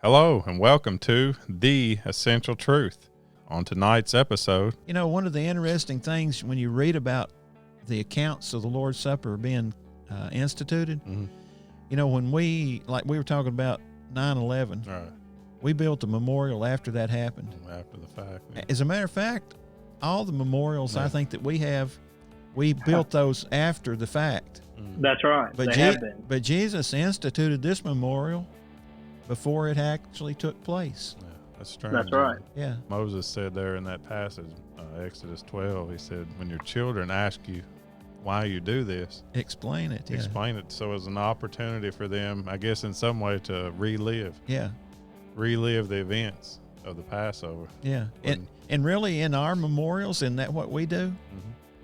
Hello and welcome to The Essential Truth. On tonight's episode, You know, one of the interesting things when you read about the accounts of the Lord's Supper being instituted, you know, when we were talking about 9/11, right, we built a memorial after that happened. after the fact, As a matter of fact, all the memorials I think that we have, we built those after the fact. That's right. But, they have been. but Jesus instituted this memorial before it actually took place. yeah, that's strange. That's right. Yeah. Moses said there in that passage, Exodus 12, he said, when your children ask you why you do this, Explain it. Yeah. explain it. So it's an opportunity for them, I guess, in some way to relive the events of the Passover. Yeah. And really in our memorials, isn't that what we do?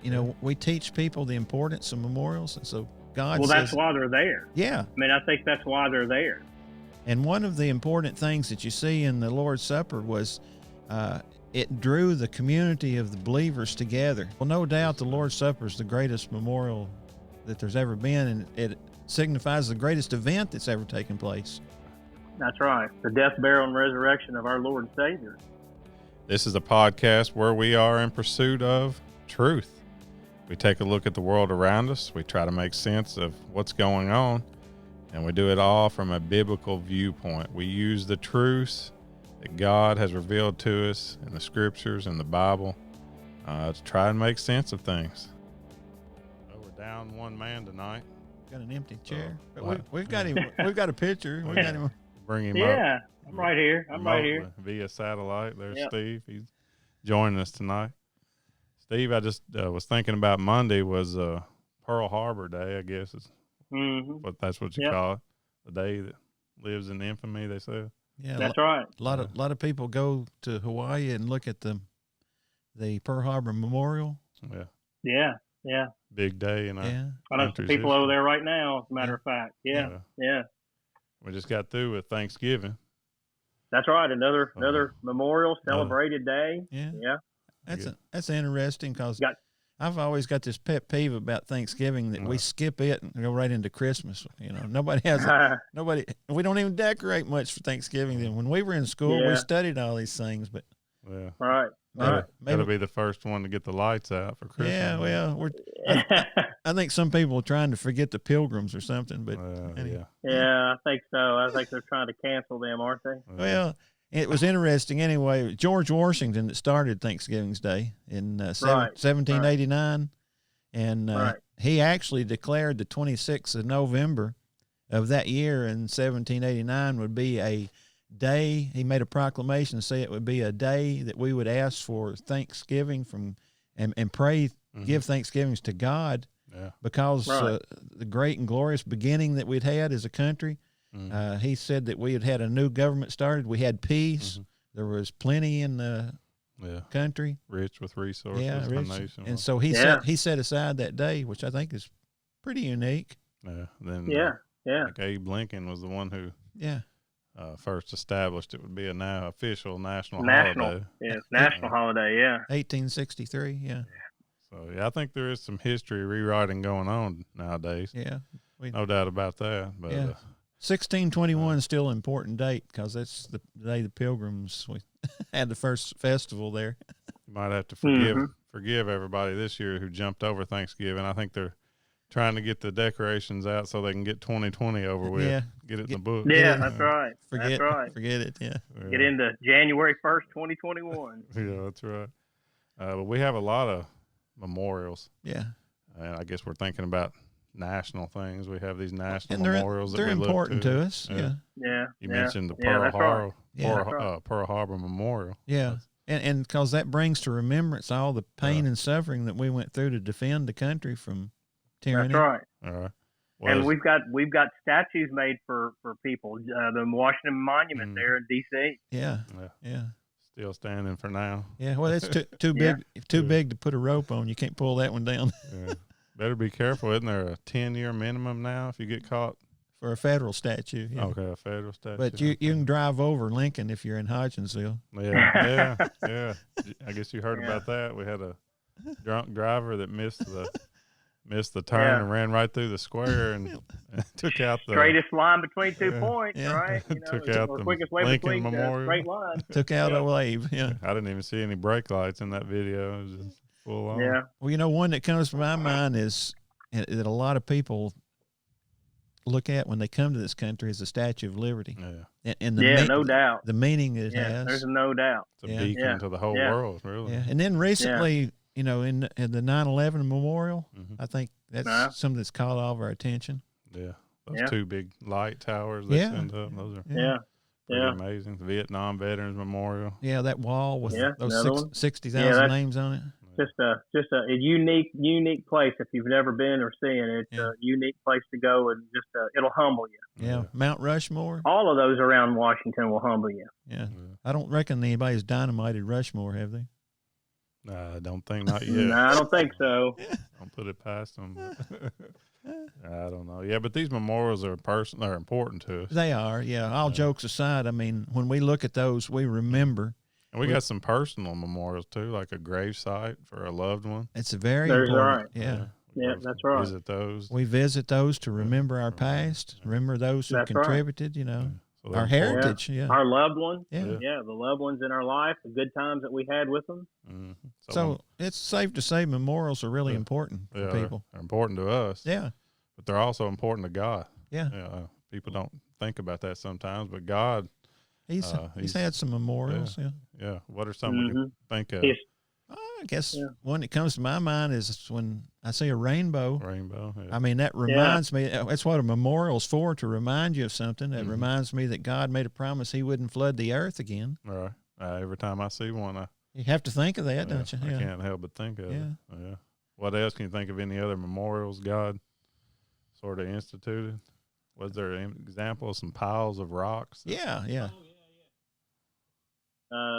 You know, we teach people the importance of memorials. And so God Well, says, that's why they're there. yeah. I mean, I think that's why they're there. And one of the important things that you see in the Lord's Supper was it drew the community of the believers together. Well, no doubt the Lord's Supper is the greatest memorial that there's ever been, and it signifies the greatest event that's ever taken place. That's right. The death, burial, and resurrection of our Lord and Savior. This is a podcast where we are in pursuit of truth. We take a look at the world around us. We try to make sense of what's going on, and we do it all from a biblical viewpoint. We use the truths that God has revealed to us in the scriptures and the Bible to try and make sense of things. So we're down one man tonight. Got an empty chair. But wow. we've got him. We've got a picture. We got him. Bring him up. Yeah, I'm right here. I'm right here. Via satellite. There's Yep. Steve. He's joining us tonight. Steve, I just was thinking about Monday was Pearl Harbor Day, I guess is but that's what you Yep. call it. The day that lives in infamy, they say. Yeah, That's right. A lot of people go to Hawaii and look at the Pearl Harbor Memorial. Yeah. Yeah. Big day, I know some country's people history. over there right now, as a matter of fact. Yeah. We just got through with Thanksgiving. That's right. Another memorial celebrated day. Yeah. That's interesting because I've always got this pet peeve about Thanksgiving that we skip it and go right into Christmas. You know, we don't even decorate much for Thanksgiving. Then when we were in school, we studied all these things, but Right. That'll be the first one to get the lights out for Christmas. yeah, well, I think some people are trying to forget the Pilgrims or something, but anyway. Yeah, I think so. I think they're trying to cancel them, aren't they? Well, it was interesting anyway. George Washington that started Thanksgiving's Day in 1789, and he actually declared the 26th of November of that year in 1789 would be a day. He made a proclamation to say it would be a day that we would ask for Thanksgiving and pray, give Thanksgivings to God because the great and glorious beginning that we'd had as a country. He said that we had had a new government started. We had peace. There was plenty in the country. Rich with resources. Yeah, the nation and was. so he set aside that day, which I think is pretty unique. Like Abe Lincoln was the one who first established it would be a now official national holiday. Yeah, national holiday, 1863, So, I think there is some history rewriting going on nowadays. Yeah. No doubt about that. But 1621 is still an important date because that's the day the Pilgrims had the first festival there. You might have to forgive everybody this year who jumped over Thanksgiving. I think they're trying to get the decorations out so they can get 2020 over with. Yeah. Get it in the book. Yeah, that's right. Forget it, Get into January 1st, 2021. Yeah, that's right. But we have a lot of memorials. Yeah. And I guess we're thinking about national things. We have these national And memorials that they're we look important to us. Yeah. You mentioned the Pearl Harbor Memorial. Yeah. And because that brings to remembrance all the pain and suffering that we went through to defend the country from tyranny. That's right. All right. Well, and we've got statues made for people. The Washington Monument there in D.C. Yeah. Still standing for now. Yeah. Well, it's too big to put a rope on. You can't pull that one down. Better be careful. Isn't there a 10-year minimum now if you get caught? For a federal statue. Yeah. Okay, a federal statue. But you can drive over Lincoln if you're in Hodgensville. Yeah. I guess you heard about that. We had a drunk driver that missed missed the turn and ran right through the square and took out the straightest line between 2 points, right? Took out the quickest way Lincoln between Memorial. straight line. Took out a wave. Yeah. I didn't even see any brake lights in that video. It was just full on. Yeah. Well, one that comes to my mind is that a lot of people look at when they come to this country is the Statue of Liberty. Yeah. And no doubt. The meaning it has. There's no doubt. It's a beacon to the whole world, really. Yeah. And then recently, in the 9/11 memorial, I think that's something that's caught all of our attention. Yeah. Those two big light towers they send up. Those are pretty amazing. The Vietnam Veterans Memorial. Yeah, that wall with those 60,000 names on it. Just a unique place. If you've never been or seen it, it's a unique place to go, and just it'll humble you. Yeah, Mount Rushmore. All of those around Washington will humble you. Yeah. I don't reckon anybody's dynamited Rushmore, have they? I don't think not yet. No, I don't think so. Don't put it past them. I don't know. Yeah, but these memorials are important to us. They are. Yeah. All jokes aside, I mean, when we look at those, we remember. And we got some personal memorials too, like a grave site for a loved one. It's very important. Right. Yeah, that's right. Visit those. We visit those to remember our past, remember those who contributed, So our heritage. Yeah. Our loved ones. Yeah. The loved ones in our life, the good times that we had with them. Mm-hmm. So it's safe to say memorials are really important for people. They're important to us. Yeah. But they're also important to God. Yeah. People don't think about that sometimes, but God, He's had some memorials. Yeah. What are some we can think of? I guess one that comes to my mind is when I see a rainbow. Yeah. I mean, that reminds me. That's what a memorial's for, to remind you of something. That reminds me that God made a promise He wouldn't flood the earth again. All right. Every time I see one, you have to think of that, don't you? I can't help but think of it. Yeah. What else can you think of? Any other memorials God sort of instituted? Was there an example of some piles of rocks? Yeah.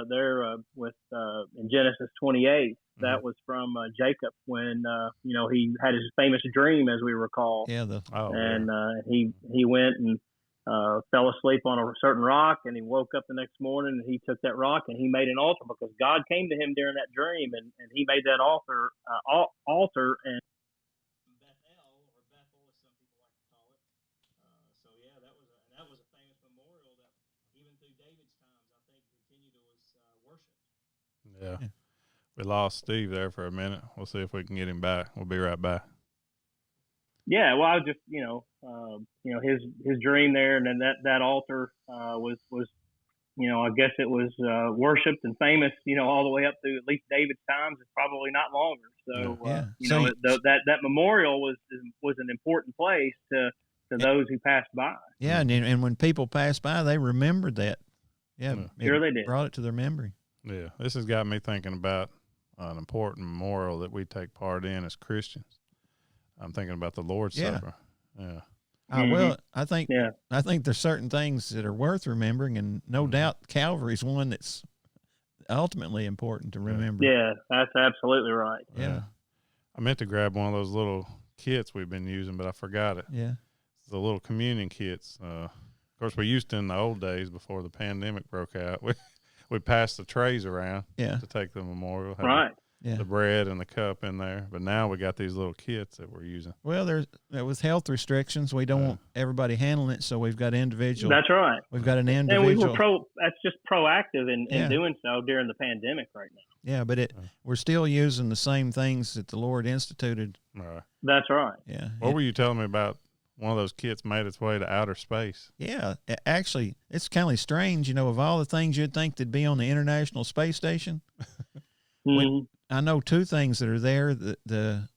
There in Genesis 28, that was from Jacob when he had his famous dream, as we recall. Yeah. He went and fell asleep on a certain rock, and he woke up the next morning and he took that rock and he made an altar, because God came to him during that dream, and he made that altar and Bethel, or Bethel as some people like to call it. That was a famous memorial that even through David's times, I think, continued to was worshipped. Yeah. We lost Steve there for a minute. We'll see if we can get him back. We'll be right back. Yeah, well, I was just, his dream there, and then that altar was, I guess it was worshipped and famous, all the way up through at least David's times. It's probably not longer. So, that memorial was an important place to those who passed by. Yeah, and when people passed by, they remembered that. Yeah, sure they did. Brought it to their memory. Yeah, this has got me thinking about an important memorial that we take part in as Christians. I'm thinking about the Lord's Supper. Yeah. Well, I think there's certain things that are worth remembering, and no doubt Calvary's one that's ultimately important to remember. Yeah, that's absolutely right. Yeah. I meant to grab one of those little kits we've been using, but I forgot it. Yeah. The little communion kits. Of course, we used to in the old days before the pandemic broke out. We passed the trays around to take the memorial. Right. The bread and the cup in there. But now we got these little kits that we're using. Well, with health restrictions, we don't want everybody handling it, so we've got individual. That's right. We've got an individual. And that's just proactive in doing so during the pandemic right now. Yeah, but we're still using the same things that the Lord instituted. Right. That's right. Yeah. What were you telling me about one of those kits made its way to outer space? Yeah. Actually, it's kind of strange, of all the things you'd think that'd be on the International Space Station. I know two things that are there: the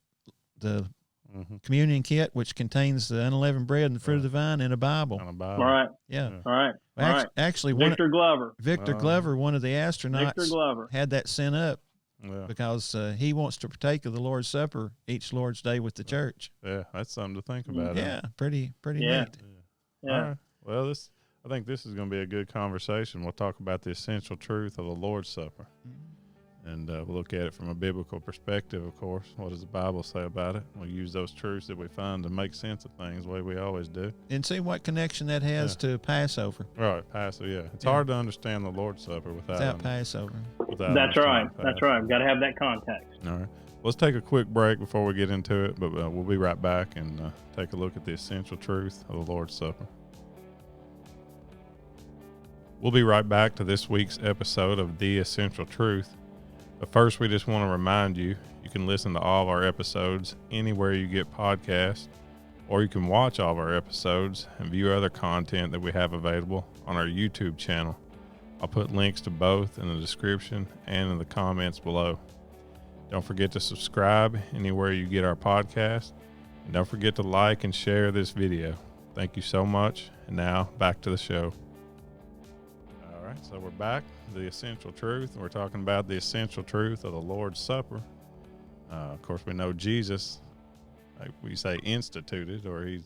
communion kit, which contains the unleavened bread and the fruit of the vine, and a Bible. Right. Yeah. Right. Actually, Victor Glover, one of the astronauts, had that sent up because he wants to partake of the Lord's Supper each Lord's Day with the church. Yeah, that's something to think about. Yeah, pretty neat. Yeah. All right. Well, I think this is going to be a good conversation. We'll talk about the essential truth of the Lord's Supper. And we'll look at it from a biblical perspective, of course. What does the Bible say about it? We'll use those truths that we find to make sense of things the way we always do. And see what connection that has to Passover. Right, Passover, yeah. It's hard to understand the Lord's Supper without Passover. That's right. That's right. We've got to have that context. All right. Let's take a quick break before we get into it, but we'll be right back and take a look at the essential truth of the Lord's Supper. We'll be right back to this week's episode of The Essential Truth. But first, we just want to remind you, you can listen to all of our episodes anywhere you get podcasts, or you can watch all of our episodes and view other content that we have available on our YouTube channel. I'll put links to both in the description and in the comments below. Don't forget to subscribe anywhere you get our podcast, and don't forget to like and share this video. Thank you so much, and now back to the show. All right, so we're back. The essential truth. We're talking about the essential truth of the Lord's Supper. Of course, we know Jesus, like we say, instituted, or he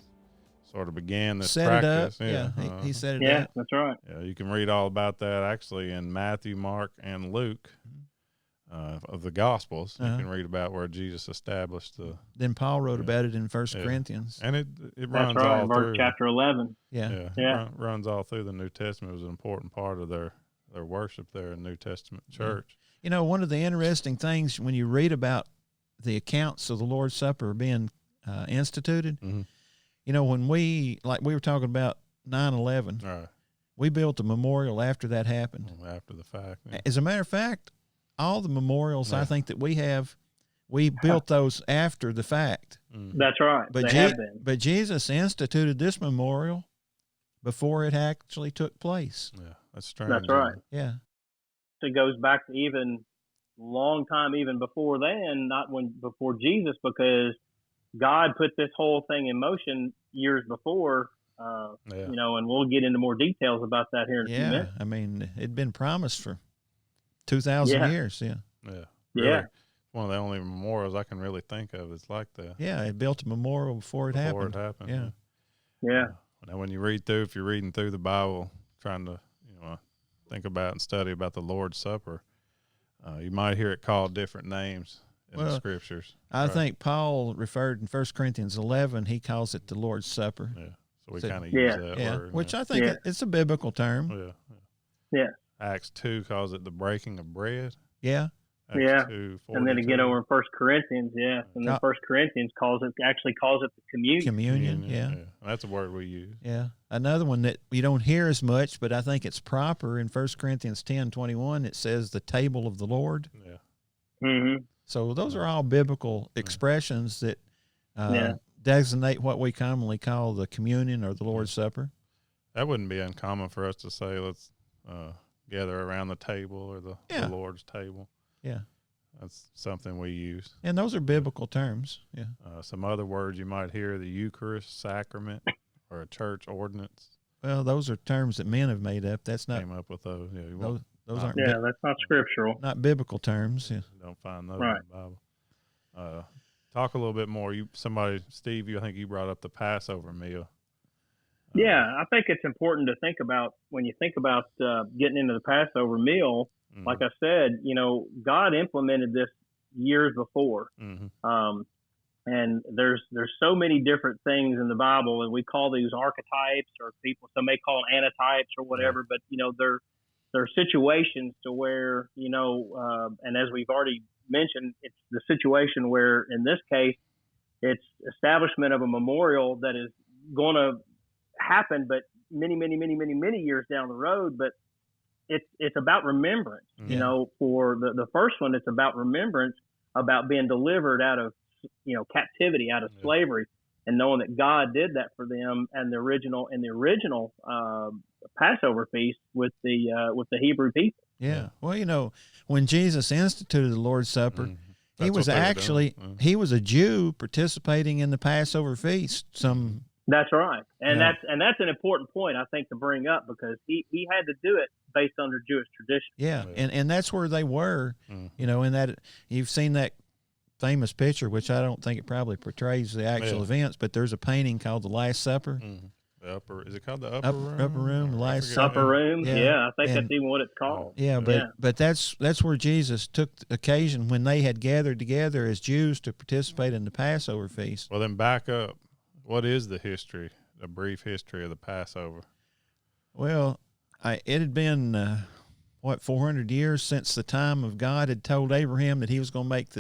sort of began this set practice. It up. Yeah, he set it up. Yeah, that's right. Yeah, you can read all about that actually in Matthew, Mark, and Luke of the Gospels. You can read about where Jesus established the. Then Paul wrote about it in 1 Corinthians, and it runs that's right, all verse through chapter 11. Yeah. Runs all through the New Testament. It was an important part of their worship there in New Testament church. You know, one of the interesting things when you read about the accounts of the Lord's Supper being instituted, you know, when we were talking about 9/11, right, we built a memorial after that happened. After the fact. Yeah. As a matter of fact, all the memorials I think that we have, we built those after the fact. That's right. But Jesus instituted this memorial before it actually took place. Yeah, that's strange. That's right. Yeah. It goes back to even long time, even before then, before Jesus, because God put this whole thing in motion years before, you know, and we'll get into more details about that here in a few minutes. I mean, it'd been promised for 2,000 years. Yeah. Really, one of the only memorials I can really think of is like that. Yeah, it built a memorial before it happened. Yeah. Now, when you read through, if you're reading through the Bible, trying to think about and study about the Lord's Supper, you might hear it called different names in the scriptures. I think Paul referred in 1 Corinthians 11, he calls it the Lord's Supper. Yeah, so we kind of use that word. Which I think it's a biblical term. Yeah. Acts 2 calls it the breaking of bread. Yeah. Acts 2, and then again over in 1 Corinthians, and then 1 Corinthians actually calls it the communion. Communion, yeah. That's a word we use. Yeah. Another one that you don't hear as much, but I think it's proper in 1 Corinthians 10:21. It says the table of the Lord. Yeah. Mm-hmm. So those are all biblical expressions that designate what we commonly call the communion or the Lord's Supper. That wouldn't be uncommon for us to say, let's gather around the table or the Lord's table. Yeah. That's something we use. And those are biblical terms. Yeah. Some other words you might hear, the Eucharist, sacrament, or a church ordinance. Well, those are terms that men have made up. That's not. Came up with those. Yeah, those aren't. Yeah, that's not scriptural. Not biblical terms. Yeah. You don't find those in the Bible. Talk a little bit more. Steve, I think you brought up the Passover meal. I think it's important to think about when you think about getting into the Passover meal. Like I said, God implemented this years before. And there's so many different things in the Bible, and we call these archetypes, or some may call them antitypes or whatever, but there are situations to where, and as we've already mentioned, it's the situation where in this case, it's establishment of a memorial that is going to happen, but many years down the road, but it's about remembrance. For the first one, it's about remembrance, about being delivered out of captivity, out of slavery, and knowing that God did that for them. And the original Passover feast with the Hebrew people. Yeah. Well, when Jesus instituted the Lord's Supper, he was he was a Jew participating in the Passover feast. That's right, and that's an important point, I think, to bring up, because he had to do it based on their Jewish tradition. Yeah, and that's where they were, in that you've seen that famous picture, which I don't think it probably portrays the actual events, but there's a painting called The Last Supper. Is it called the Upper Room? Upper Room, the Last Supper. Upper Room, I think that's even what it's called. Yeah, but that's where Jesus took the occasion when they had gathered together as Jews to participate in the Passover feast. Well, then back up. What is the brief history of the Passover? Well, it had been, 400 years since the time of God had told Abraham that he was going to make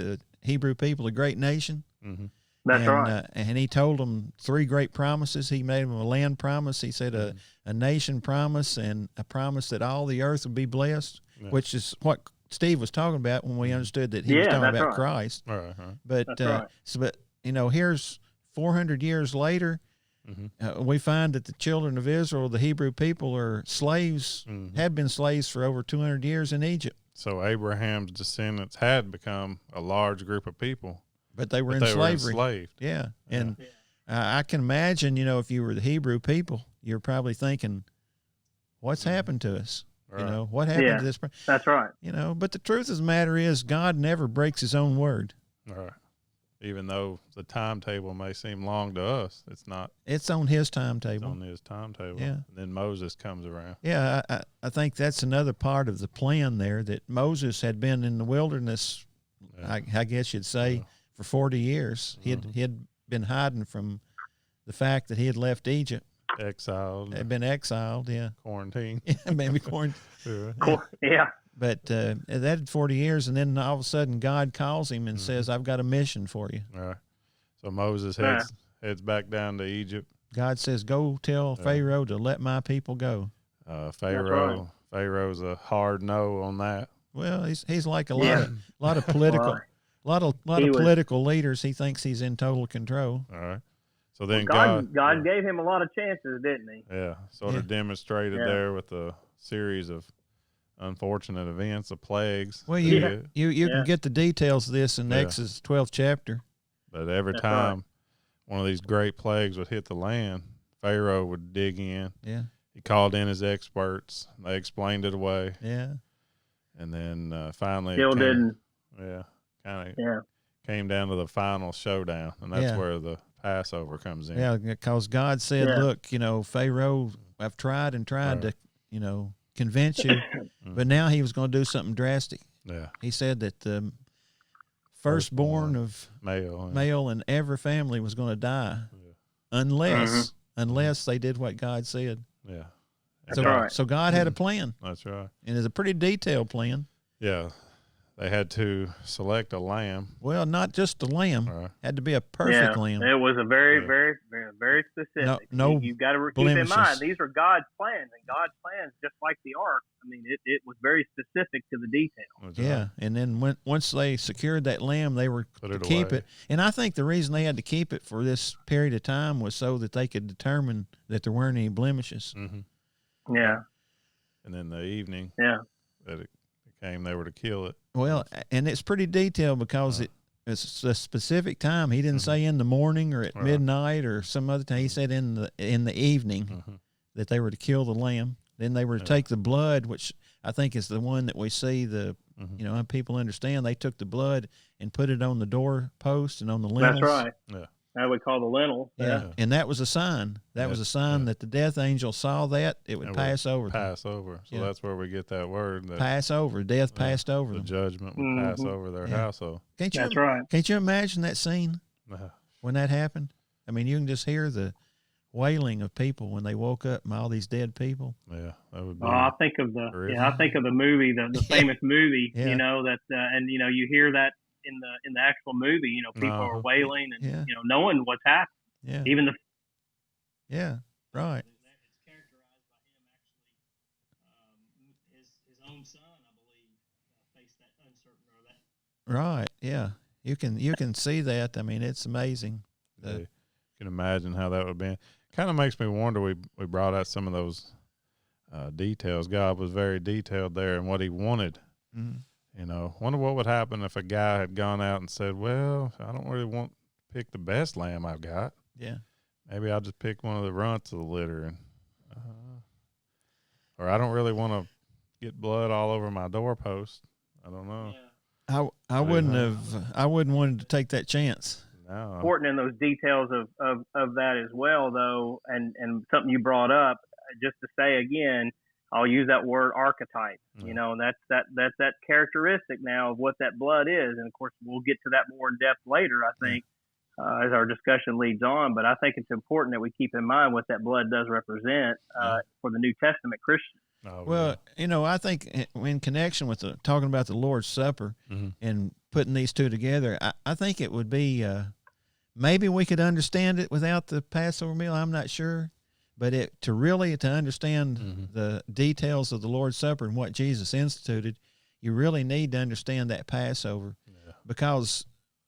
Hebrew people a great nation. Mm-hmm. That's right. And he told them 3 great promises. He made them a land promise. He said a nation promise and a promise that all the earth would be blessed, which is what Steve was talking about when we understood that he was talking about Christ. Right. But but here's 400 years later, we find that the children of Israel, the Hebrew people, are slaves, had been slaves for over 200 years in Egypt. So Abraham's descendants had become a large group of people. But they were in slavery. Enslaved. Yeah. And I can imagine, if you were the Hebrew people, you're probably thinking, what's happened to us? Right. What happened to this? That's right. But the truth of the matter is God never breaks his own word. All right. Even though the timetable may seem long to us, it's not. It's on his timetable. It's on his timetable. Yeah. And then Moses comes around. Yeah, I think that's another part of the plan there, that Moses had been in the wilderness, I guess you'd say, for 40 years. He had been hiding from the fact that he had left Egypt. Exiled. Had been exiled, Quarantined. Yeah, maybe quarantined. Yeah. But that had 40 years, and then all of a sudden God calls him and says, I've got a mission for you. All right. So Moses heads back down to Egypt. God says, go tell Pharaoh to let my people go. Pharaoh's a hard no on that. Well, he's like a lot of political political leaders. He thinks he's in total control. All right. So then God gave him a lot of chances, didn't he? Yeah. Sort of demonstrated there with a series of unfortunate events, of plagues. Well, you can get the details of this in Exodus 12th chapter. But every time one of these great plagues would hit the land, Pharaoh would dig in. Yeah. He called in his experts. They explained it away. Yeah. And then finally still didn't. Yeah. Kind of came down to the final showdown, and that's where the Passover comes in. Yeah, because God said, look, Pharaoh, I've tried to, convince you, but now he was going to do something drastic. Yeah. He said that the firstborn of male in every family was going to die unless they did what God said. Yeah. So God had a plan. That's right. And it's a pretty detailed plan. Yeah. They had to select a lamb. Well, not just a lamb. Had to be a perfect lamb. It was a very, very, very, very specific. No You've got to keep in mind, these are God's plans, and God's plans, just like the ark, I mean, it was very specific to the detail. Yeah, and then once they secured that lamb, they were to keep it. And I think the reason they had to keep it for this period of time was so that they could determine that there weren't any blemishes. Mm-hmm. Yeah. And then the evening that it came, they were to kill it. Well, and it's pretty detailed because it's a specific time. He didn't say in the morning or at midnight or some other time. He said in the evening that they were to kill the lamb. Then they were to take the blood, which I think is the one that we see people understand. They took the blood and put it on the doorpost and on the lintels. That's right. Yeah. That we call the lintel. Yeah. And that was a sign. That was a sign that the death angel saw that it would pass over. So that's where we get that word. That pass over. Death passed over them. The judgment would pass over their household. That's right. Can't you imagine that scene when that happened? I mean, you can just hear the wailing of people when they woke up and all these dead people. Yeah, that would be. I think of the movie, the famous movie. And you hear that in the actual movie. People are wailing and knowing what's happened. Yeah. Even right. It's characterized by him actually. His own son, I believe, faced that uncertain or that. Right. Yeah. You can see that. I mean, it's amazing. You can imagine how that would be. Kind of makes me wonder. We brought out some of those details. God was very detailed there in what He wanted. Mm-hmm. Wonder what would happen if a guy had gone out and said, "Well, I don't really want to pick the best lamb I've got. Yeah, maybe I'll just pick one of the runts of the litter, and or I don't really want to get blood all over my doorpost. I don't know. Yeah. I wouldn't want to take that chance. No. Important in those details of that as well, though, and something you brought up, just to say again, I'll use that word archetype. And that's that characteristic now of what that blood is, and of course we'll get to that more in depth later, I think, as our discussion leads on. But I think it's important that we keep in mind what that blood does represent for the New Testament Christian. Well, I think in connection with talking about the Lord's Supper and putting these two together, I think it would be maybe we could understand it without the Passover meal. I'm not sure. But to understand the details of the Lord's Supper and what Jesus instituted, you really need to understand that Passover, because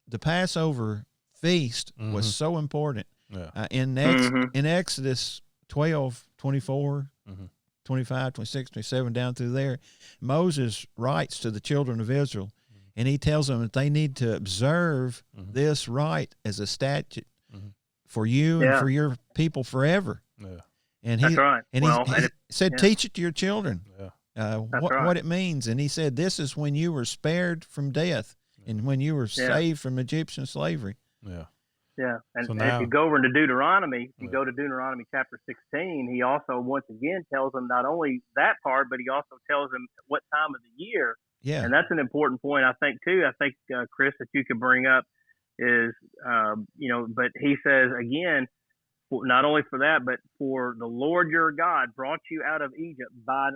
the Passover feast was so important. In Exodus 12, 24, 25, 26, 27, down through there, Moses writes to the children of Israel, and he tells them that they need to observe this rite as a statute for you and for your people forever. Yeah. And That's right. And he said, teach it to your children, what it means. And he said, this is when you were spared from death and when you were saved from Egyptian slavery. Yeah. Yeah. And, so if you go over into Deuteronomy, go to Deuteronomy chapter 16, he also once again tells them not only that part, but he also tells them what time of the year. Yeah. And that's an important point, I think, too. I think, Chris, that you could bring up is, but he says, again, not only for that, but for the Lord your God brought you out of Egypt by,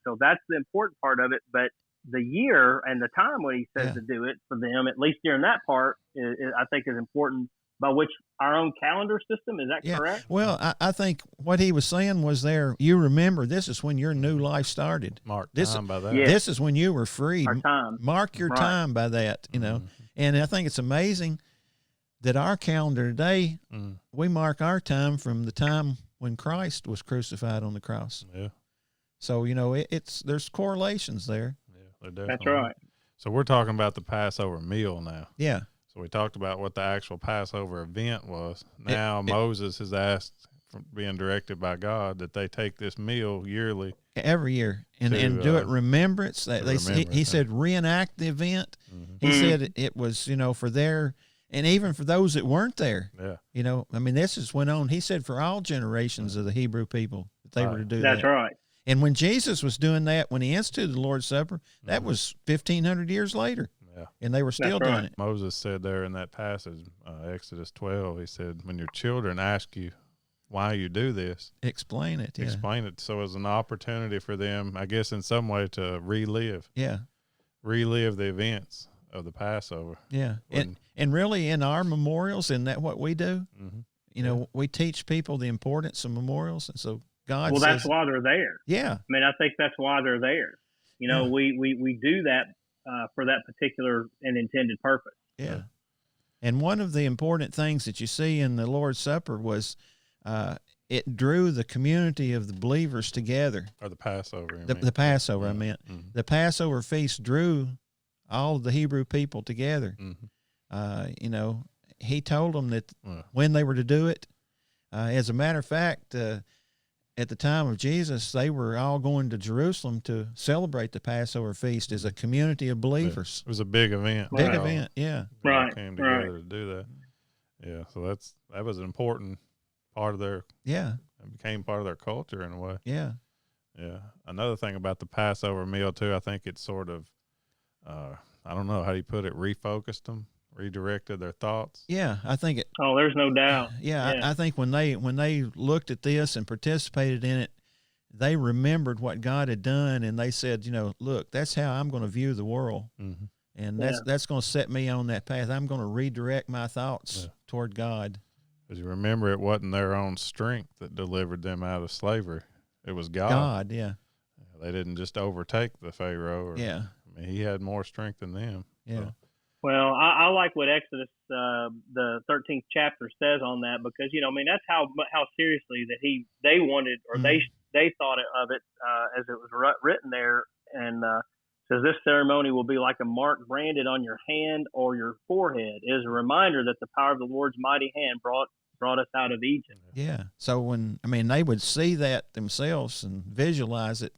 so that's the important part of it. But the year and the time when he says to do it for them, at least during that part, I think is important, by which our own calendar system. Is that correct? Well, I think what he was saying was there, you remember, this is when your new life started. Mark this, time by that. This is when you were free. Our time. Mark your time by that, And I think it's amazing that our calendar today, we mark our time from the time when Christ was crucified on the cross. Yeah. So, there's correlations there. Yeah, definitely. That's right. So we're talking about the Passover meal now. Yeah. So we talked about what the actual Passover event was. Now Moses has asked, being directed by God, that they take this meal yearly. Every year and do it remembrance. He said reenact the event. He said it was, for their, and even for those that weren't there. Yeah. This just went on. He said for all generations of the Hebrew people that they were to do that. That's right. And when Jesus was doing that, when he instituted the Lord's Supper, that was 1,500 years later. Yeah. And they were still doing it. Moses said there in that passage, Exodus 12, he said, when your children ask you why you do this, explain it. Explain it. So it's an opportunity for them, I guess, in some way to relive. Yeah. Relive the events of the Passover. Yeah. And really in our memorials, and that what we do, we teach people the importance of memorials. And so God says, that's why they're there. Yeah. I think that's why they're there. We do that for that particular and intended purpose. Yeah. And one of the important things that you see in the Lord's Supper was it drew the community of the believers together. Or the Passover. The Passover, I meant. The Passover feast drew all of the Hebrew people together. He told them that when they were to do it. As a matter of fact, at the time of Jesus, they were all going to Jerusalem to celebrate the Passover feast as a community of believers. It was a big event. Big event, yeah. Right. Came together to do that. Yeah, so that was an important part of their. Yeah. It became part of their culture in a way. Yeah. Yeah. Another thing about the Passover meal too, I think it sort of, I don't know how do you put it, refocused them, redirected their thoughts. Yeah, I think it. Oh, there's no doubt. Yeah. I think when they looked at this and participated in it, they remembered what God had done, and they said, look, that's how I'm going to view the world, and that's going to set me on that path. I'm going to redirect my thoughts toward God. Because you remember, it wasn't their own strength that delivered them out of slavery; it was God. God, yeah. They didn't just overtake the Pharaoh. He had more strength than them. Yeah. So. Well, I like what Exodus, the 13th chapter says on that, because that's how seriously that they wanted, or they thought of it as it was written there, and says this ceremony will be like a mark branded on your hand or your forehead. It is a reminder that the power of the Lord's mighty hand brought us out of Egypt. Yeah. So when they would see that themselves and visualize it,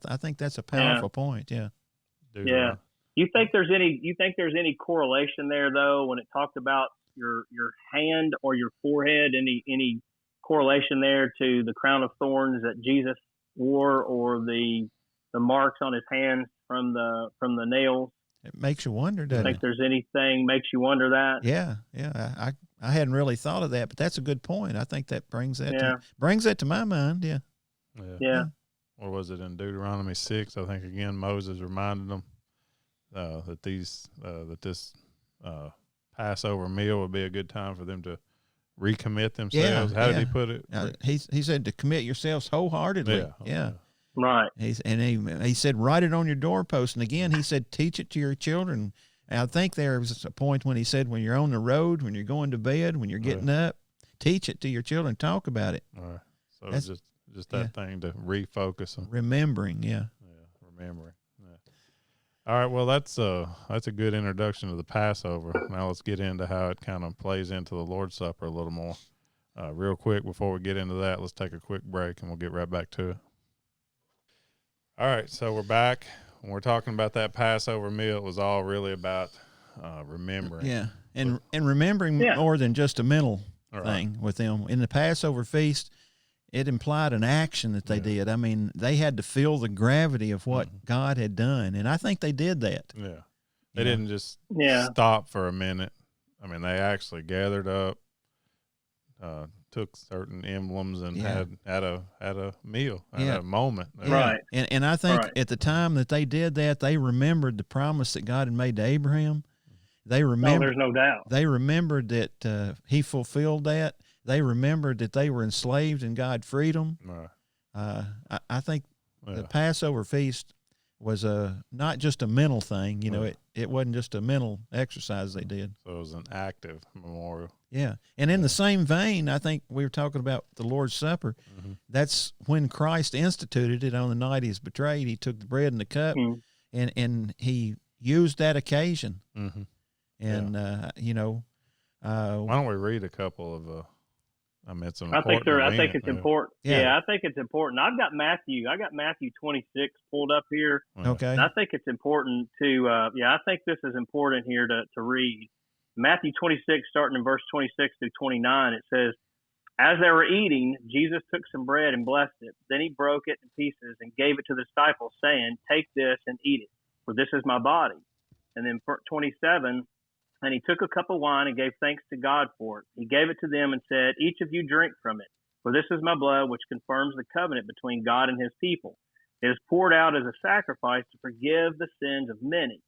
I think that's a powerful point. Yeah. Yeah. You think there's any correlation there though when it talks about your hand or your forehead? Any correlation there to the crown of thorns that Jesus wore, or the marks on his hands from the nails? It makes you wonder, doesn't it? I think there's anything makes you wonder that. Yeah. I hadn't really thought of that, but that's a good point. I think that brings that to my mind. Yeah. Yeah. Or was it in Deuteronomy 6? I think again Moses reminded them that this Passover meal would be a good time for them to recommit themselves. How did he put it? He said to commit yourselves wholeheartedly. Yeah. Right. He said, write it on your doorpost. And again, he said, teach it to your children. And I think there was a point when he said, when you're on the road, when you're going to bed, when you're getting up, teach it to your children. Talk about it. All right. So it's just that thing to refocus them. Remembering. Remembering. All right, well, that's a good introduction to the Passover. Now let's get into how it kind of plays into the Lord's Supper a little more. Real quick, before we get into that, let's take a quick break, and we'll get right back to it. All right, so we're back. When we're talking about that Passover meal, it was all really about remembering. Yeah, and remembering more than just a mental thing with them. In the Passover Feast, it implied an action that they did. I mean, they had to feel the gravity of what God had done, and I think they did that. Yeah. They didn't just stop for a minute. I mean, they actually gathered up, took certain emblems, and had a meal, had a moment. Right. And I think at the time that they did that, they remembered the promise that God had made to Abraham. They remembered. There's no doubt. They remembered that he fulfilled that. They remembered that they were enslaved and God freed them. Right. I think the Passover Feast was not just a mental thing. You know, it wasn't just a mental exercise they did. So it was an active memorial. Yeah. And in the same vein, I think we were talking about the Lord's Supper. Mm-hmm. That's when Christ instituted it on the night he was betrayed. He took the bread and the cup, and he used that occasion. Mm-hmm. And, why don't we read a couple of I think it's important. Yeah, I think it's important. I got Matthew 26 pulled up here. Okay. And I think it's important to I think this is important here to read. Matthew 26, starting in verse 26 through 29, it says, "As they were eating, Jesus took some bread and blessed it. Then he broke it in pieces and gave it to the disciples, saying, 'Take this and eat it, for this is my body.' And then 27, and he took a cup of wine and gave thanks to God for it. He gave it to them and said, 'Each of you drink from it, for this is my blood, which confirms the covenant between God and his people. It is poured out as a sacrifice to forgive the sins of many.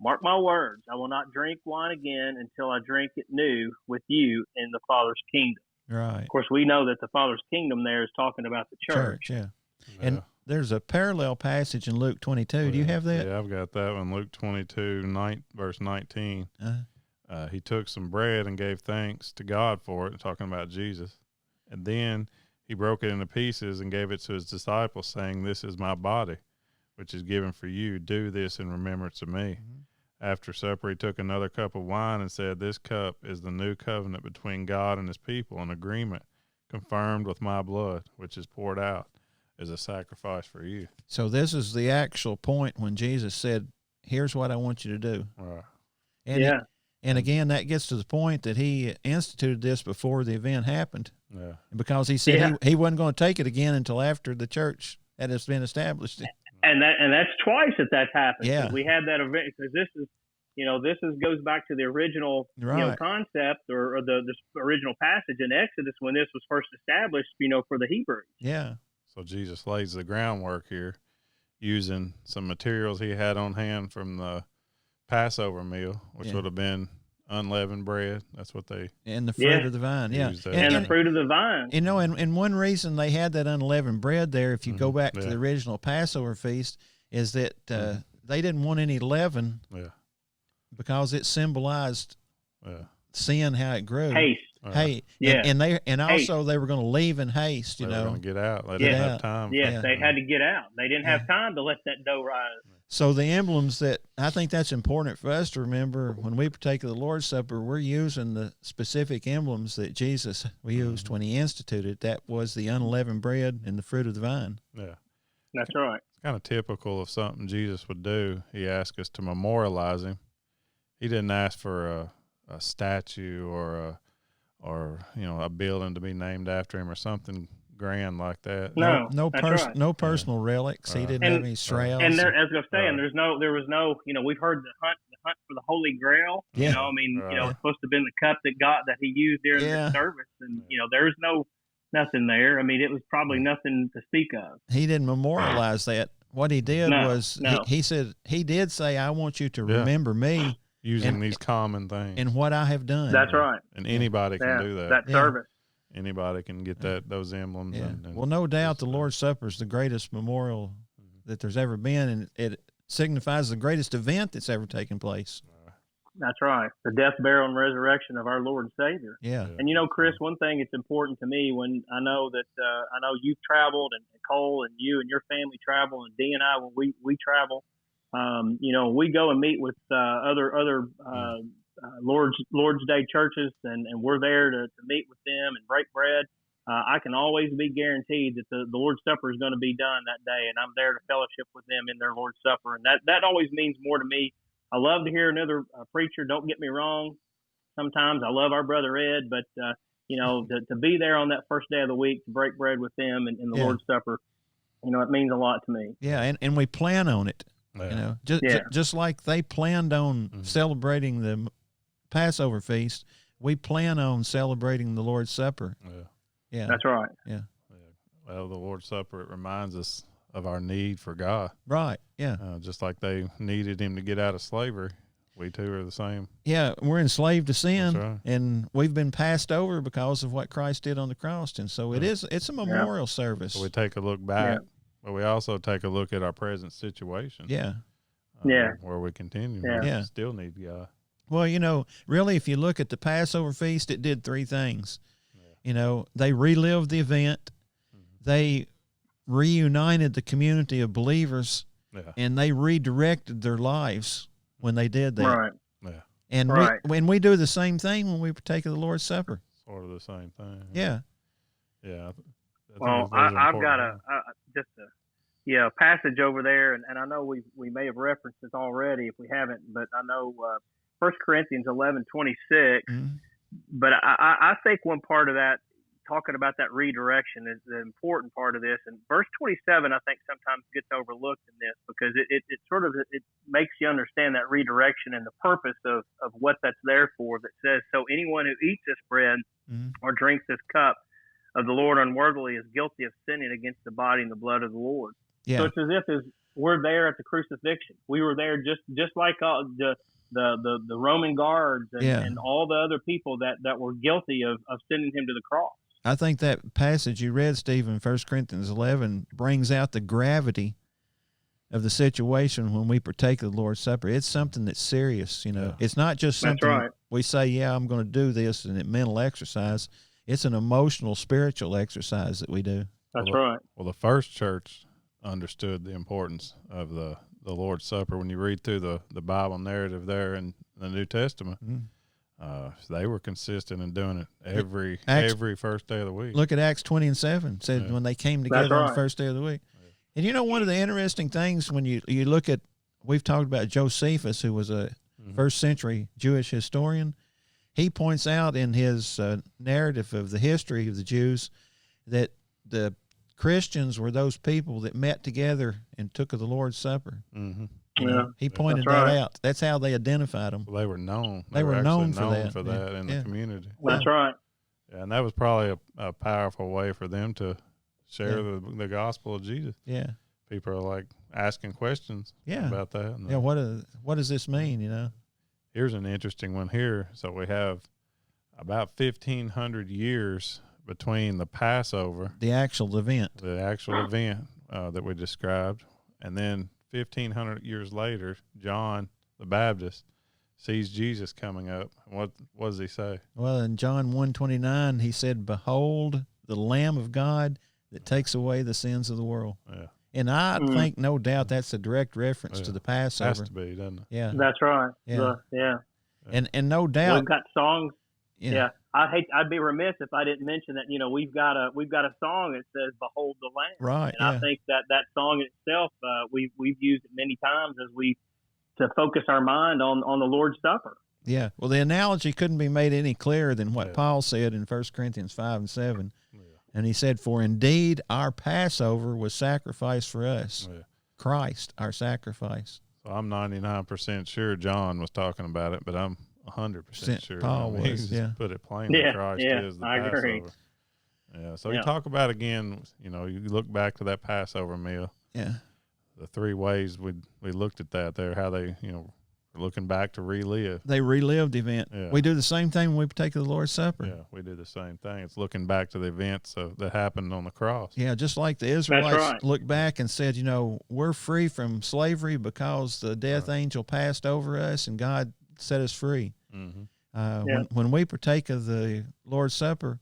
Mark my words, I will not drink wine again until I drink it new with you in the Father's kingdom.'" Right. Of course, we know that the Father's kingdom there is talking about the church. Yeah. And there's a parallel passage in Luke 22. Do you have that? Yeah, I've got that one. Luke 22, verse 19. He took some bread and gave thanks to God for it, talking about Jesus. And then he broke it into pieces and gave it to his disciples, saying, "This is my body, which is given for you. Do this in remembrance of me." Mm-hmm. After supper, he took another cup of wine and said, "This cup is the new covenant between God and his people, an agreement confirmed with my blood, which is poured out as a sacrifice for you." So this is the actual point when Jesus said, "Here's what I want you to do." Right. And again, that gets to the point that he instituted this before the event happened. Yeah. Because he said he wasn't going to take it again until after the church had been established. And that's twice that's happened. Yeah. We had that event because this goes back to the original concept or this original passage in Exodus when this was first established, for the Hebrews. Yeah. So Jesus lays the groundwork here using some materials he had on hand from the Passover meal, which would have been unleavened bread. That's what they and the fruit of the vine, and the fruit of the vine. And one reason they had that unleavened bread there, if you go back to the original Passover feast, is that they didn't want any leaven, because it symbolized sin, how it grew. Haste. And also they were going to leave in haste. They were going to get out. They didn't have time. Yes, they had to get out. They didn't have time to let that dough rise. So the emblems that I think that's important for us to remember when we partake of the Lord's Supper, we're using the specific emblems that Jesus used when he instituted. That was the unleavened bread and the fruit of the vine. Yeah, that's right. It's kind of typical of something Jesus would do. He asked us to memorialize him. He didn't ask for a statue or a building to be named after him or something grand like that. No personal relics. He didn't have any shrouds. And as I was saying, there was no. We've heard the hunt for the Holy Grail. Yeah. It's supposed to have been the cup that he used during the service, and there's nothing there. It was probably nothing to speak of. He didn't memorialize that what he did was he said he did say, "I want you to remember me using these common things and what I have done." That's right. And anybody can do that. That service. Anybody can get those emblems. Yeah. And well, no doubt the Lord's Supper is the greatest memorial that there's ever been, and it signifies the greatest event that's ever taken place. That's right. The death, burial, and resurrection of our Lord and Savior. Yeah. And Chris, one thing that's important to me when I know that I know you've traveled, and Cole and you and your family travel, and Dee and I when we travel, we go and meet with other Lord's Day churches, and we're there to meet with them and break bread. I can always be guaranteed that the Lord's Supper is going to be done that day, and I'm there to fellowship with them in their Lord's Supper, and that always means more to me. I love to hear another preacher. Don't get me wrong. Sometimes I love our brother Ed, but to be there on that first day of the week to break bread with them in the Lord's Supper, it means a lot to me. Yeah, and we plan on it. Yeah. Just like they planned on celebrating the Passover feast, we plan on celebrating the Lord's Supper. Yeah, that's right. Yeah. Well, the Lord's Supper, it reminds us of our need for God. Right. Yeah. Just like they needed him to get out of slavery, we too are the same. Yeah, we're enslaved to sin, right. and we've been passed over because of what Christ did on the cross, and so it's a memorial service. So we take a look back, but we also take a look at our present situation. Yeah. Where we continue. Yeah. We still need God. Well, really, if you look at the Passover feast, it did three things. They relived the event, they reunited the community of believers, and they redirected their lives when they did that. Right. Yeah. And when we do the same thing when we partake of the Lord's Supper. Sort of the same thing. Yeah. Yeah. Well, I've got a passage over there, and I know we may have referenced this already if we haven't, but I know 1 Corinthians 11:26. But I think one part of that, talking about that redirection, is the important part of this. And verse 27, I think, sometimes gets overlooked in this because it sort of makes you understand that redirection and the purpose of what that's there for. That says, "So anyone who eats this bread or drinks this cup of the Lord unworthily is guilty of sinning against the body and the blood of the Lord." Yeah. So it's as if we're there at the crucifixion. We were there just like the Roman guards and all the other people that were guilty of sending him to the cross. I think that passage you read, Stephen, 1 Corinthians 11, brings out the gravity of the situation when we partake of the Lord's Supper. It's something that's serious, It's not just something we say, I'm going to do this, and it's mental exercise. It's an emotional, spiritual exercise that we do. That's right. Well, the first church understood the importance of the Lord's Supper. When you read through the Bible narrative there in the New Testament, they were consistent in doing it every first day of the week. Look at Acts 20:7. Said when they came together on the first day of the week. Yeah. And one of the interesting things when you look at, we've talked about Josephus, who was a first century Jewish historian. He points out in his narrative of the history of the Jews that the Christians were those people that met together and took of the Lord's Supper. He pointed that out. That's how they identified them. Well, they were known. They were known for that in the community. That's right. Yeah, and that was probably a powerful way for them to share the gospel of Jesus. Yeah. People are like asking questions about that. Yeah, what does this mean, Here's an interesting one here. So we have about 1,500 years between the Passover, the actual event that we described, and then 1,500 years later, John the Baptist sees Jesus coming up. What does he say? Well, in John 1:29, he said, "Behold, the Lamb of God that takes away the sins of the world." Yeah. And I think, no doubt, that's a direct reference to the Passover. Has to be, doesn't it? Yeah. That's right. Yeah. And no doubt. We've got songs. Yeah. I'd be remiss if I didn't mention that, we've got a song that says "Behold the Lamb." Right. And I think that song itself, we've used it many times to focus our mind on the Lord's Supper. Yeah. Well, the analogy couldn't be made any clearer than what Paul said in 1 Corinthians 5:7. Yeah. And he said, "For indeed our Passover was sacrificed for us." Yeah. Christ, our sacrifice. So I'm 99% sure John was talking about it, but I'm 100% sure Paul was. Put it plainly. Christ is the Passover. Agree. Yeah. So you talk about again. You look back to that Passover meal. Yeah. three ways we looked at that there, how they, looking back to relive. They relived the event. Yeah. We do the same thing when we partake of the Lord's Supper. Yeah, we do the same thing. It's looking back to the events that happened on the cross. Yeah, just like the Israelites looked back and said, we're free from slavery because the death angel passed over us and God set us free. Mm-hmm. When we partake of the Lord's Supper,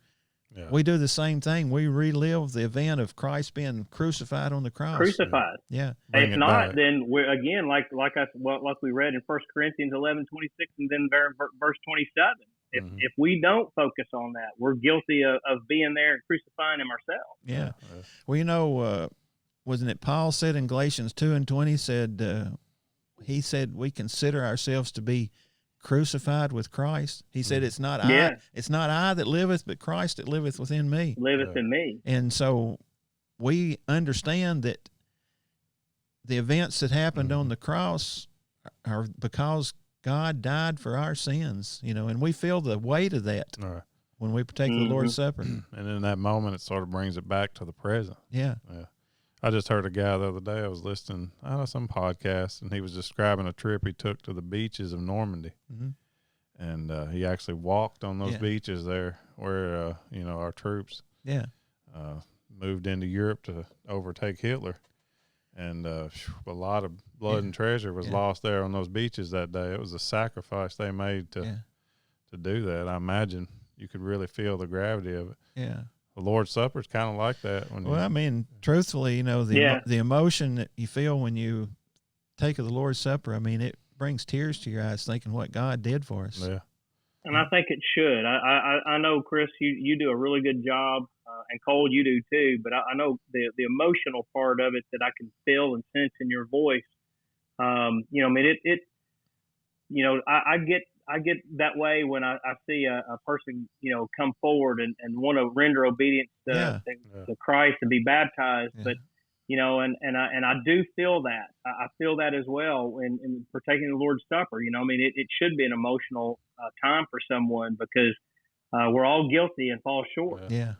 we do the same thing. We relive the event of Christ being crucified on the cross. Crucified. Yeah. If not, then we're again like we read in 1 Corinthians 11:26 and then verse 27. If we don't focus on that, we're guilty of being there and crucifying him ourselves. Yeah. Well, wasn't it Paul said in Galatians 2:20 said he said we consider ourselves to be crucified with Christ. He said, it's not I that liveth, but Christ that liveth within me. Liveth in me. And so we understand that the events that happened on the cross are because God died for our sins, and we feel the weight of that when we partake of the Lord's Supper. And in that moment, it sort of brings it back to the present. Yeah. I just heard a guy the other day, I was listening to some podcast, and he was describing a trip he took to the beaches of Normandy. Mm-hmm. And he actually walked on those beaches there where, our troops moved into Europe to overtake Hitler. And a lot of blood and treasure was lost there on those beaches that day. It was a sacrifice they made to do that. I imagine you could really feel the gravity of it. Yeah. The Lord's Supper is kind of like that. Truthfully, the emotion that you feel when you take of the Lord's Supper, it brings tears to your eyes thinking what God did for us. Yeah. And I think it should. I know, Chris, you do a really good job, and Cole, you do too. But I know the emotional part of it that I can feel and sense in your voice. I get that way when I see a person, come forward and want to render obedience to Christ and be baptized. Yeah. But, and I do feel that. I feel that as well in partaking of the Lord's Supper. It should be an emotional time for someone because we're all guilty and fall short. Yeah.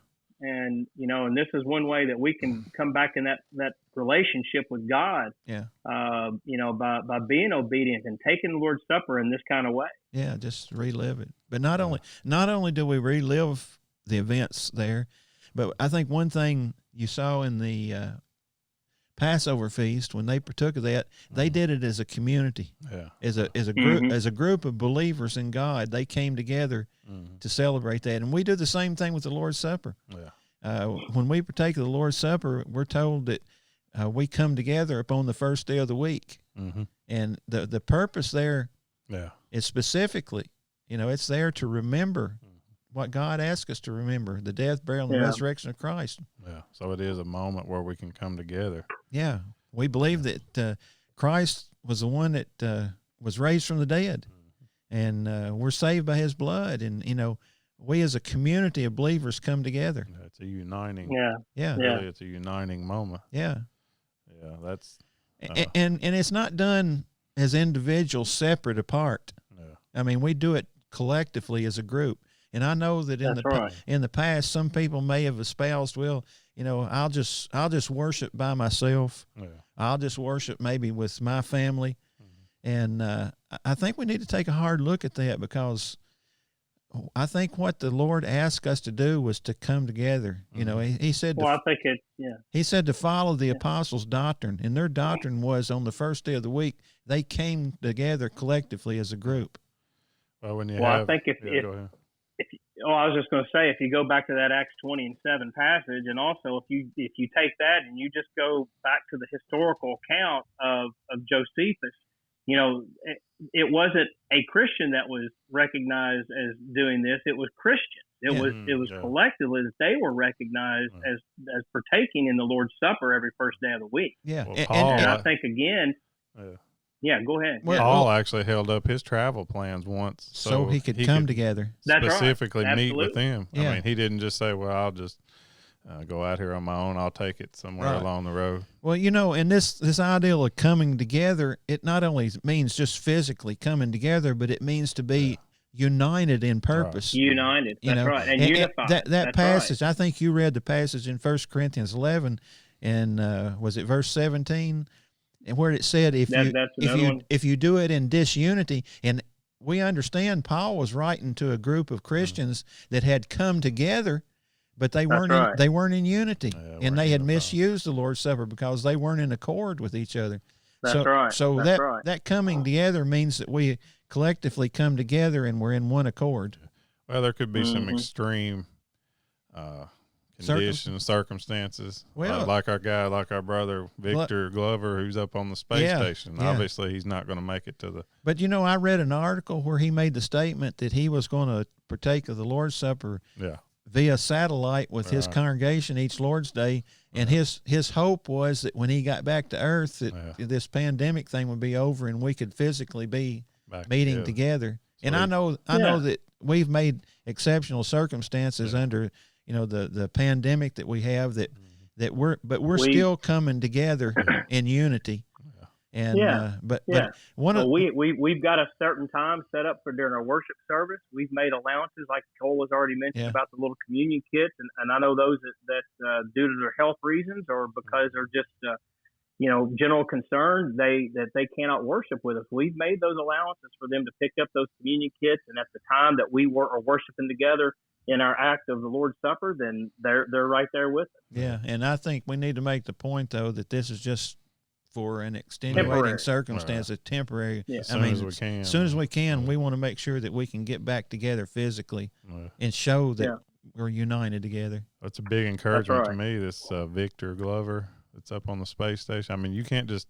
And, and this is one way that we can come back in that relationship with God, by being obedient and taking the Lord's Supper in this kind of way. Yeah, just relive it. But not only do we relive the events there, but I think one thing you saw in the Passover Feast when they partook of that, they did it as a community, as a group of believers in God. They came together to celebrate that, and we do the same thing with the Lord's Supper. When we partake of the Lord's Supper, we're told that we come together upon the first day of the week, and the purpose there is specifically, it's there to remember what God asked us to remember, the death, burial, and the resurrection of Christ. Yeah, so it is a moment where we can come together. Yeah, we believe that Christ was the one that was raised from the dead, and we're saved by his blood, and, we as a community of believers come together. It's a uniting. Really, it's a uniting moment. That's and it's not done as individuals separate apart. We do it collectively as a group. And I know that in the past, some people may have espoused, I'll just worship by myself. I'll just worship maybe with my family. And I think we need to take a hard look at that, because I think what the Lord asked us to do was to come together. He said, he said to follow the apostles' doctrine, and their doctrine was on the first day of the week, they came together collectively as a group. Well, I think I was just going to say, if you go back to that Acts 20:7 passage, and also if you take that and you just go back to the historical account of Josephus, it wasn't a Christian that was recognized as doing this; it was Christians. It was collectively that they were recognized as partaking in the Lord's Supper every first day of the week. Yeah, well, Paul, and I think again. Yeah, go ahead. Paul actually held up his travel plans once so he could come together. Specifically That's right. meet with them. Yeah. He didn't just say, well, I'll just go out here on my own. I'll take it somewhere along the road. Well, and this ideal of coming together, it not only means just physically coming together, but it means to be united in purpose. Right. United. That's right. And unified. That passage, I think you read the passage in 1 Corinthians 11, and was it verse 17? and where it said if you do it in disunity, and we understand Paul was writing to a group of Christians that had come together, but they weren't in unity, and they had misused the Lord's Supper because they weren't in accord with each other. So that coming together means that we collectively come together and we're in one accord. Well, there could be some extreme conditions, circumstances. Well, like our brother Victor Glover, who's up on the space station. Yeah. Obviously, he's not going to make it to the. But I read an article where he made the statement that he was going to partake of the Lord's Supper via satellite with his congregation each Lord's Day, and his hope was that when he got back to Earth, that this pandemic thing would be over and we could physically be meeting together. And I know that we've made exceptional circumstances under the pandemic that we have that we're still coming together in unity. And but we've got a certain time set up for during our worship service. We've made allowances, like Cole has already mentioned about the little communion kits, and I know those that due to their health reasons or because they're just general concerns they cannot worship with us. We've made those allowances for them to pick up those communion kits, and at the time that we are worshiping together in our act of the Lord's Supper, then they're right there with us. Yeah, and I think we need to make the point though that this is just for an extenuating circumstance, a temporary. As soon as we can, we want to make sure that we can get back together physically and show that we're united together. That's a big encouragement to me. This Victor Glover that's up on the space station. I mean, you can't just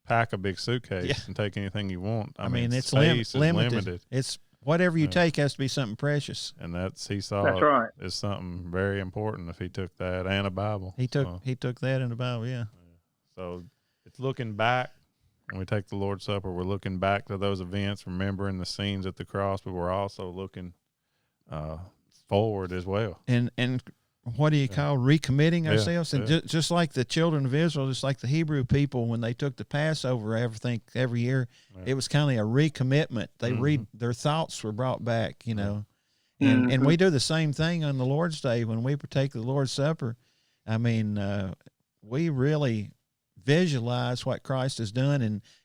pack a big suitcase and take anything you want. I mean, it's space is limited. It's whatever you take has to be something precious. And he saw it as something very important if he took that and a Bible. He took that and a Bible, So it's looking back. When we take the Lord's Supper, we're looking back to those events, remembering the scenes at the cross, but we're also looking forward as well. And what do you call recommitting ourselves? And just like the children of Israel, just like the Hebrew people, when they took the Passover, every year, it was kind of a recommitment. They their thoughts were brought back, and we do the same thing on the Lord's Day when we partake the Lord's Supper. I mean, we really visualize what Christ has done,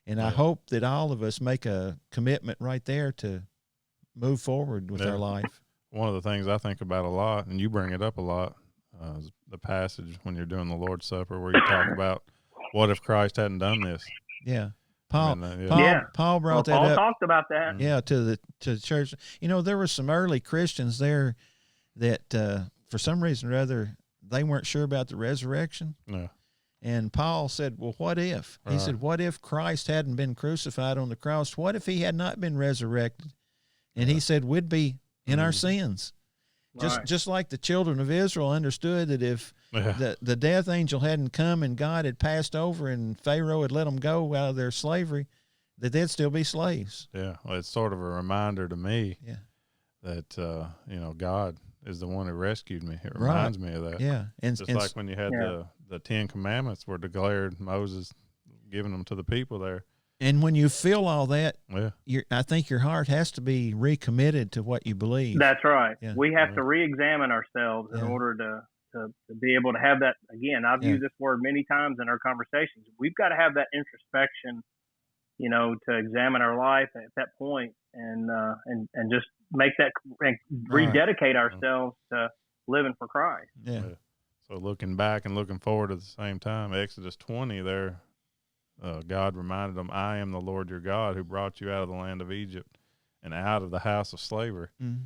and I hope that all of us make a commitment right there to move forward with our life. One of the things I think about a lot, and you bring it up a lot, is the passage when you're doing the Lord's Supper where you talk about what if Christ hadn't done this. Yeah. Paul brought that up. Paul talked about that. Yeah, to the church. There were some early Christians there that for some reason or other they weren't sure about the resurrection. No. And Paul said, well, what if? He said, what if Christ hadn't been crucified on the cross? What if he had not been resurrected? And he said, we'd be in our sins. Just like the children of Israel understood that if the death angel hadn't come and God had passed over and Pharaoh had let them go out of their slavery, that they'd still be slaves. Yeah, well, it's sort of a reminder to me that, God is the one who rescued me. It reminds me of that. Yeah. And like when you had the 10 Commandments were declared, Moses giving them to the people there. And when you feel all that, I think your heart has to be recommitted to what you believe. That's right. Yeah. We have to re-examine ourselves in order to be able to have that. Again, I've used this word many times in our conversations. We've got to have that introspection, to examine our life at that point and just make that rededicate ourselves to living for Christ. Yeah. So looking back and looking forward at the same time, Exodus 20 there. God reminded them, I am the Lord your God who brought you out of the land of Egypt and out of the house of slavery. Mm-hmm.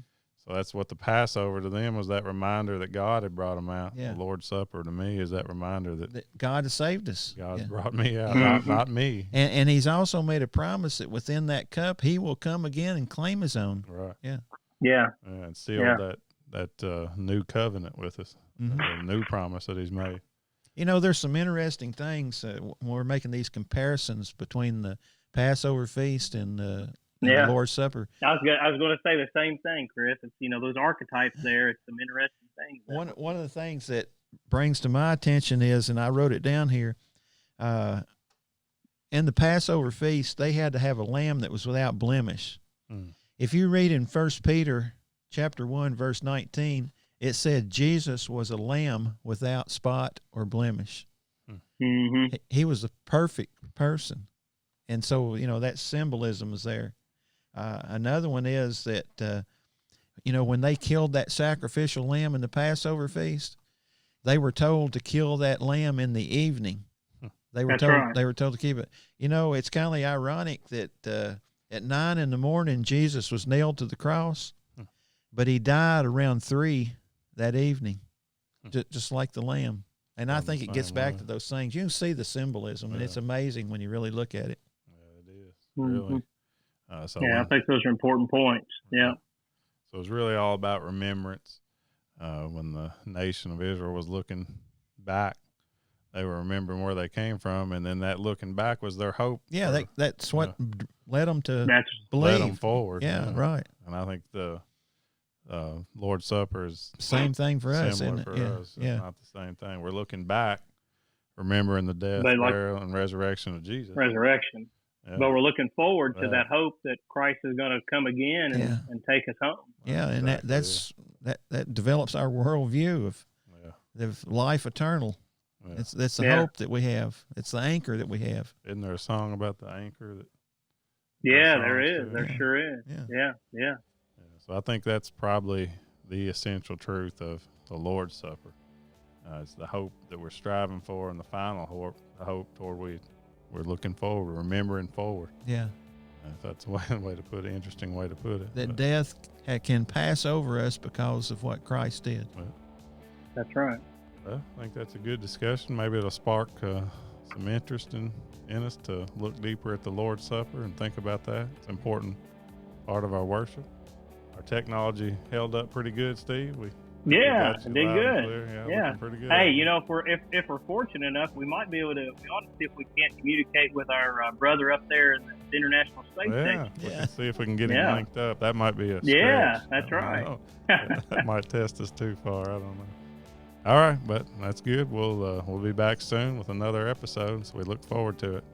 So that's what the Passover to them was, that reminder that God had brought them out. Yeah. The Lord's Supper to me is that reminder that God has saved us. God's brought me out, not me. And he's also made a promise that within that cup, he will come again and claim his own. Right. Yeah. Yeah. And seal that new covenant with us, the new promise that he's made. There's some interesting things when we're making these comparisons between the Passover Feast and the Lord's Supper. I was going to say the same thing, Chris. It's, those archetypes there. It's some interesting things. One of the things that brings to my attention is, and I wrote it down here, in the Passover Feast, they had to have a lamb that was without blemish. Mm. If you read in 1 Peter chapter 1, verse 19, it said Jesus was a lamb without spot or blemish. Mm-hmm. He was a perfect person. And so, that symbolism is there. Another one is that, when they killed that sacrificial lamb in the Passover Feast, they were told to kill that lamb in the evening. They were told to keep it. It's kind of ironic that at 9 a.m. Jesus was nailed to the cross, but he died around 3 that evening, just like the lamb. And I think it gets back to those things. You can see the symbolism, and it's amazing when you really look at it. Yeah, it is. Really. I think those are important points. Yeah. So it's really all about remembrance. When the nation of Israel was looking back, they were remembering where they came from, and then that looking back was their hope. Yeah, that's what led them to believe. Led them forward. Yeah, right. And I think the Lord's Supper is same thing for us, isn't it? For us. It's not the same thing. We're looking back, remembering the death, burial, and resurrection of Jesus. Resurrection. Yeah. But we're looking forward to that hope that Christ is going to come again and take us home. Yeah, and that develops our worldview of life eternal. Yeah. That's the hope that we have. It's the anchor that we have. Isn't there a song about the anchor? There is. There sure is. Yeah. So I think that's probably the essential truth of the Lord's Supper. It's the hope that we're striving for, and the final hope, the hope toward we're looking forward, remembering forward. Yeah. If that's a way to put it, interesting way to put it. That death can pass over us because of what Christ did. That's right. Well, I think that's a good discussion. Maybe it'll spark some interest in us to look deeper at the Lord's Supper and think about that. It's an important part of our worship. Our technology held up pretty good, Steve. It did good. Yeah. Pretty good. Hey, if we're fortunate enough, we might be able to. We ought to see if we can't communicate with our brother up there in the International Space Station. We can see if we can get him linked up. That might be a stretch. Yeah, that's right. That might test us too far. I don't know. All right, but that's good. We'll be back soon with another episode, so we look forward to it.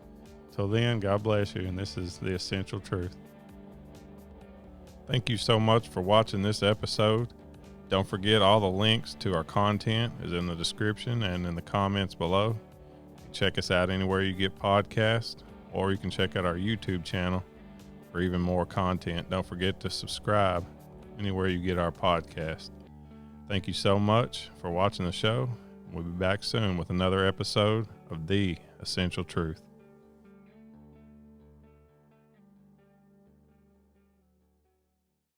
Till then, God bless you, and this is The Essential Truth. Thank you so much for watching this episode. Don't forget all the links to our content is in the description and in the comments below. You can check us out anywhere you get podcasts, or you can check out our YouTube channel for even more content. Don't forget to subscribe anywhere you get our podcast. Thank you so much for watching the show. We'll be back soon with another episode of The Essential Truth.